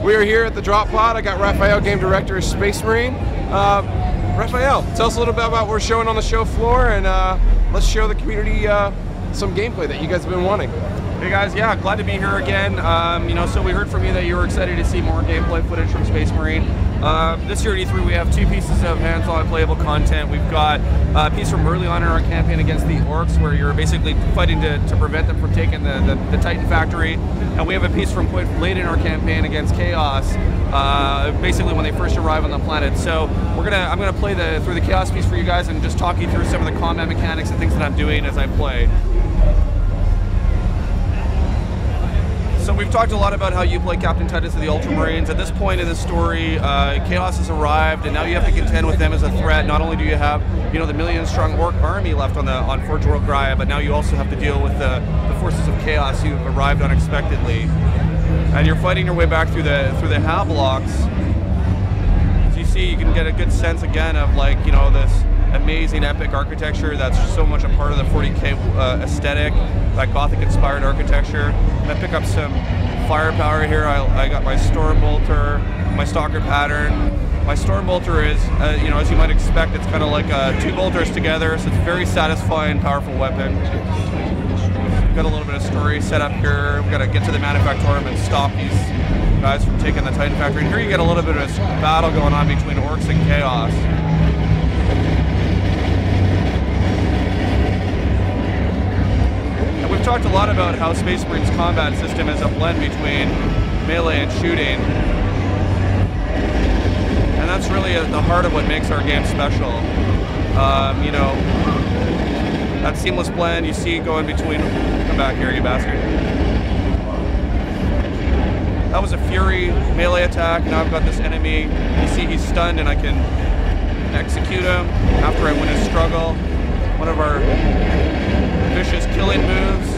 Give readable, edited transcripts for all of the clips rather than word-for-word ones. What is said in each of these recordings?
We are here at the Drop Pod. I got Raphael, Game Director of Space Marine. Raphael, tell us a little bit about what we're showing on the show floor, and let's show the community some gameplay that you guys have been wanting. Hey guys, yeah, glad to be here again. So we heard from you that you were excited to see more gameplay footage from Space Marine. This year at E3 we have 2 pieces of hands-on playable content. We've got a piece from early on in our campaign against the Orcs, where you're basically fighting to prevent them from taking the Titan factory. And we have a piece from quite late in our campaign against Chaos, basically when they first arrive on the planet. So I'm gonna play through the Chaos piece for you guys and just talk you through some of the combat mechanics and things that I'm doing as I play. So we've talked a lot about how you play Captain Titus of the Ultramarines. At this point in the story, Chaos has arrived, and now you have to contend with them as a threat. Not only do you have, the million-strong Orc army left on Forge World Gaia, but now you also have to deal with the forces of Chaos who've arrived unexpectedly. And you're fighting your way back through the HAL blocks. As you see, you can get a good sense again of this amazing epic architecture that's so much a part of the 40K aesthetic, that Gothic-inspired architecture. And I pick up some firepower here. I got my Storm Bolter, my Stalker pattern. My Storm Bolter is, as you might expect, it's kind of like 2 bolters together, so it's a very satisfying, powerful weapon. Got a little bit of story set up here. We've got to get to the Manufactorum and stop these guys from taking the Titan factory. And here you get a little bit of a battle going on between Orcs and Chaos. We've talked a lot about how Space Marine's combat system is a blend between melee and shooting. And that's really at the heart of what makes our game special. That seamless blend you see going between... Come back here, you bastard. That was a Fury melee attack. Now I've got this enemy. You see he's stunned and I can execute him after I win his struggle. One of our vicious killing moves.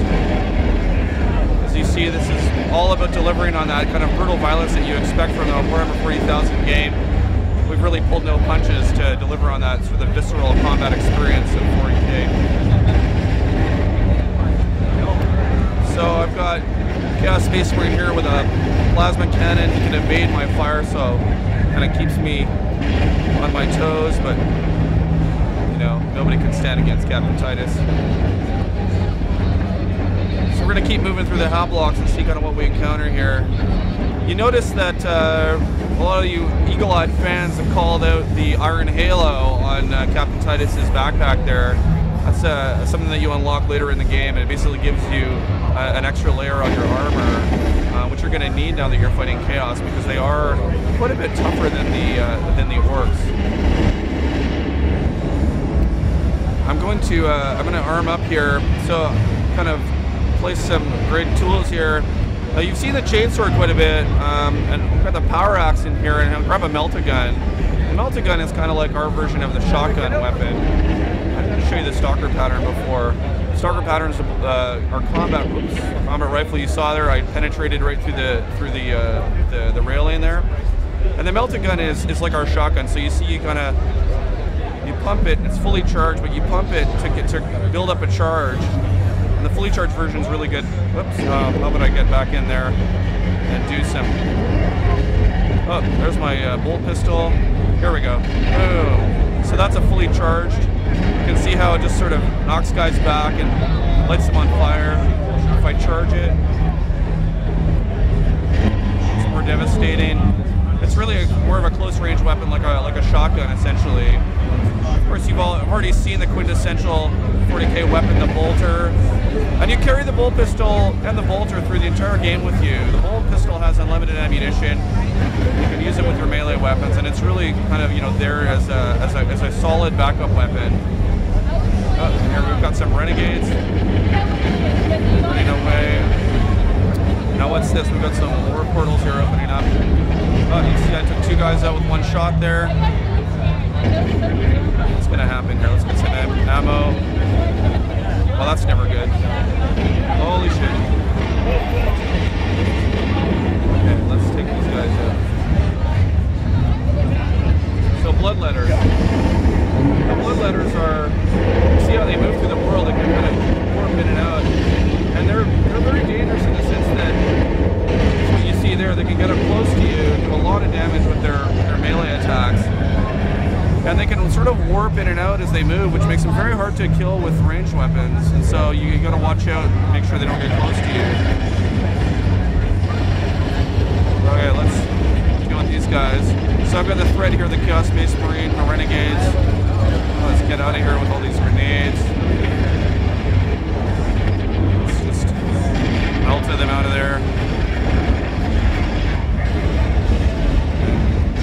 As you see, this is all about delivering on that kind of brutal violence that you expect from the Warhammer 40,000 game. We've really pulled no punches to deliver on that sort of visceral combat experience of 40K. So I've got Chaos Space Marine here with a plasma cannon. He can evade my fire, so kind of keeps me on my toes, but nobody can stand against Captain Titus. So we're going to keep moving through the HAL blocks and see kind of what we encounter here. You notice that a lot of you eagle-eyed fans have called out the Iron Halo on Captain Titus's backpack there. That's something that you unlock later in the game, and it basically gives you an extra layer on your armor, which you're going to need now that you're fighting Chaos, because they are quite a bit tougher than the Orcs. I'm going to arm up here, so kind of place some great tools here. You've seen the chainsaw quite a bit, and we've got the power axe in here, and I'll grab a melta-gun. The melta-gun is kind of like our version of the shotgun weapon. I didn't show you the Stalker pattern before. Stalker pattern is our combat rifle you saw there. I penetrated right through the railing there, and the melta-gun is like our shotgun. So you see, you pump it, it's fully charged, but you pump it to build up a charge. And the fully charged version is really good. Whoops, how about I get back in there and do some... Oh, there's my bolt pistol. Here we go. Boom. So that's a fully charged. You can see how it just sort of knocks guys back and lights them on fire. If I charge it, it's more devastating. It's really more of a close range weapon, like a shotgun, essentially. Of course, you've already seen the quintessential 40K weapon, the bolter. And you carry the bolt pistol and the bolter through the entire game with you. The bolt pistol has unlimited ammunition. You can use it with your melee weapons, and it's really kind of there as a solid backup weapon. Oh, here we've got some renegades running away. Now what's this? We've got some war portals here opening up. Oh, you see I took 2 guys out with 1 shot there. What's gonna happen here? Let's get some ammo. Well, that's never good. Holy shit. Okay, let's take these guys out. So bloodletters. The bloodletters are, see how they move through the world, they can kind of warp in and out. And they're very dangerous in the sense that, as you see there, they can get up close to you and they can sort of warp in and out as they move, which makes them very hard to kill with ranged weapons. And so you got to watch out, and make sure they don't get close to you. Okay, let's deal with these guys. So I've got the threat here, the Chaos Space Marine, the Renegades. Let's get out of here with all these grenades. Let's just melted them out of there.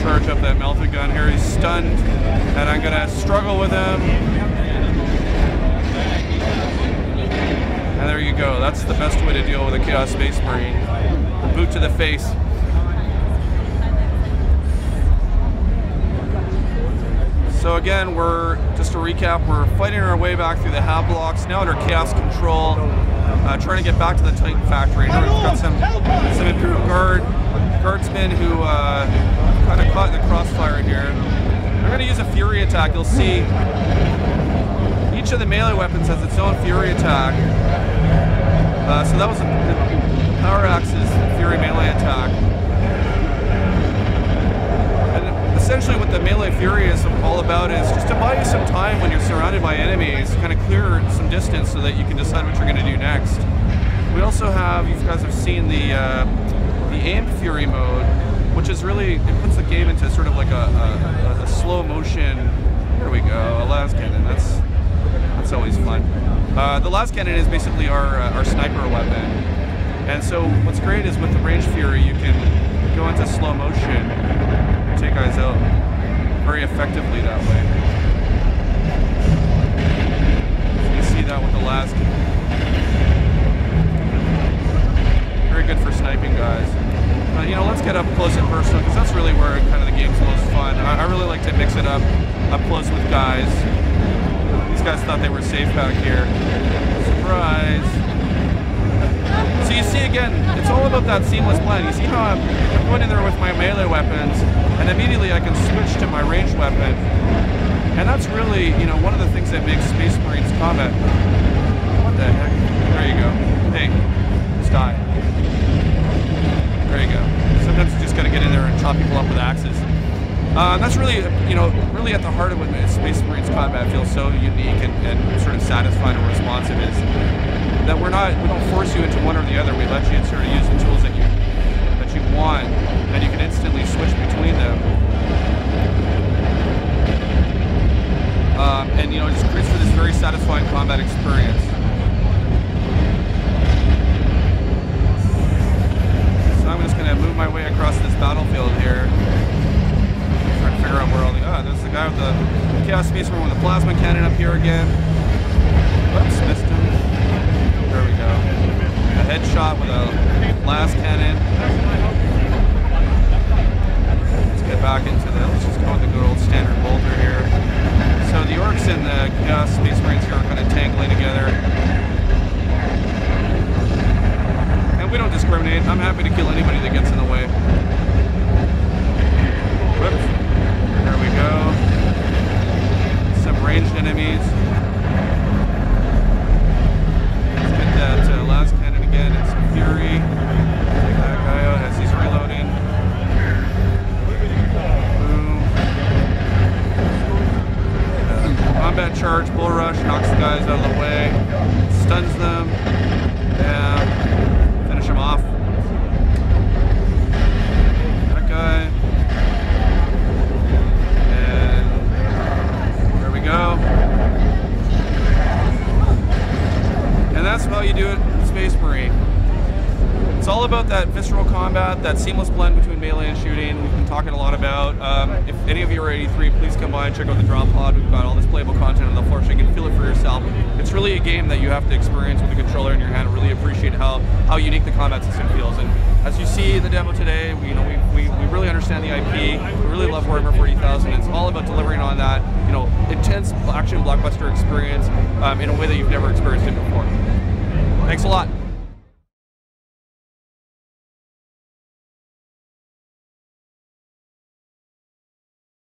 Charge up that melted gun here. He's stunned, and I'm gonna struggle with him. And there you go. That's the best way to deal with a Chaos Space Marine. Boot to the face. So again, just to recap, we're fighting our way back through the hab blocks, now under Chaos control, trying to get back to the Titan factory. Now we've got some Imperial Guardsmen who kind of caught in the crossfire here. We're going to use a Fury attack. You'll see each of the melee weapons has its own Fury attack. So that was the Power Axe's Fury melee attack. And essentially what the melee Fury is all about is just to buy you some time when you're surrounded by enemies, kind of clear some distance so that you can decide what you're going to do next. We also have, you guys have seen the aimed Fury mode, which is really, it puts the game into sort of like a slow motion. Here we go, a las cannon. That's always fun. The las cannon is basically our sniper weapon, and so what's great is with the ranged Fury, you can go into slow motion, and take guys out very effectively that way. So you see that with the las cannon. Very good for sniping guys. You know, let's get up close and personal, because that's really where kind of the game's most fun. I really like to mix it up close with guys. These guys thought they were safe back here. Surprise! So you see, again, it's all about that seamless blend. You see how I'm going in there with my melee weapons, and immediately I can switch to my ranged weapon. And that's really, you know, one of the things that makes Space Marines combat. What the heck? There you go. Hey, just die. There you go. Sometimes you just got to get in there and chop people up with axes. That's really, you know, really at the heart of what Space Marines combat feels so unique and sort of satisfying and responsive is that we don't force you into one or the other. We let you sort of use the tools that you want, and you can instantly switch between them. And you know, it just creates for this very satisfying combat experience. So I'm just going to move my way across this battlefield here. Trying to figure out where all the... there's the guy with the Chaos Space Marine with the plasma cannon up here again. Oops, missed him. There we go. A headshot with a las cannon. Let's get back into the... Let's just go with the good old standard bolter here. So the orcs and the Chaos Space Marines here are kind of tangling together. We don't discriminate. I'm happy to kill anybody that gets in the way. Whoops. There we go. Some ranged enemies. Let's get that las cannon again and some Fury. Take that guy out as he's reloading. Boom. Combat charge, bull rush, knocks the guys out of the way. Stuns them. Yeah. Finish him off. That guy. And there we go. And that's how you do it in Space Marine. It's all about that visceral combat, that seamless blend between melee and shooting. We've been talking a lot about. If any of you are 83, please come by and check out the drop pod. We've got all this playable content on the floor so you can feel it for yourself. It's really a game that you have to experience with the controller in your hand and really appreciate how unique the combat system feels. And as you see in the demo today, we really understand the IP. We really love Warhammer 40,000. It's all about delivering on that, you know, intense action blockbuster experience in a way that you've never experienced it before. Thanks a lot.